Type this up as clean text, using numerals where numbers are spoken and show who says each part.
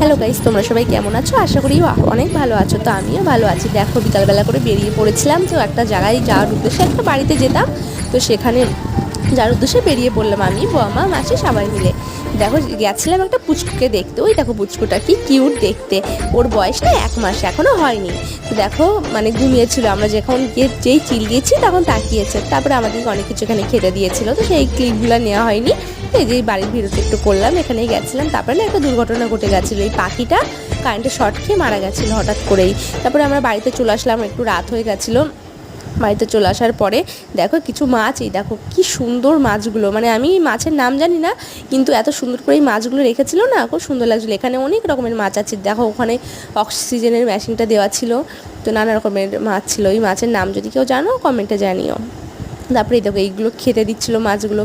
Speaker 1: Hello guys, তোমরা সবাই কেমন আছো? আশা করি অনেক ভালো আছো। তো আমিও ভালো আছি। দেখো, বিকালবেলা করে বেরিয়ে পড়েছিলাম তো একটা জায়গায় যাওয়ার উদ্দেশ্যে, একটা বাড়িতে যেতাম। তো সেখানে যার উদ্দেশ্যে বেরিয়ে পড়লাম আমি, বাবা, মাসি সবাই মিলে। দেখো, গেছিলাম একটা পুচকুকে দেখতে। ওই দেখো পুচকুটা কি কিউট দেখতে। ওর বয়স না 1 মাস এখনও হয়নি। তো দেখো, মানে ঘুমিয়েছিল। আমরা যখন যেই চিল্লিয়েছি তখন তাকিয়েছে। তারপরে আমাদেরকে অনেক কিছু এখানে খেতে দিয়েছিল, তো সেই ক্লিপগুলো নেওয়া হয়নি। এই যে বাড়ির ভিডিওটা একটু করলাম, এখানেই গেছিলাম। তারপরে না একটা দুর্ঘটনা ঘটে গেছিলো। এই পাখিটা কারেন্টের শর্ট খেয়ে মারা গেছিলো হঠাৎ করেই। তারপরে আমরা বাড়িতে চলে আসলাম, একটু রাত হয়ে গেছিলো। বাড়িতে চলে আসার পরে দেখো কিছু মাছ, এই দেখো কি সুন্দর মাছগুলো, মানে আমি মাছের নাম জানি না, কিন্তু এত সুন্দর করে এই মাছগুলো রেখেছিল না, খুব সুন্দর লাগছিলো। এখানে অনেক রকমের মাছ আছে। দেখো ওখানে অক্সিজেনের মেশিনটা দেওয়া ছিল। তো নানা রকমের মাছ ছিল। এই মাছের নাম যদি কেউ জানো কমেন্টে জানিও। তারপরে দেখো এইগুলো খেতে দিচ্ছিলো মাছগুলো।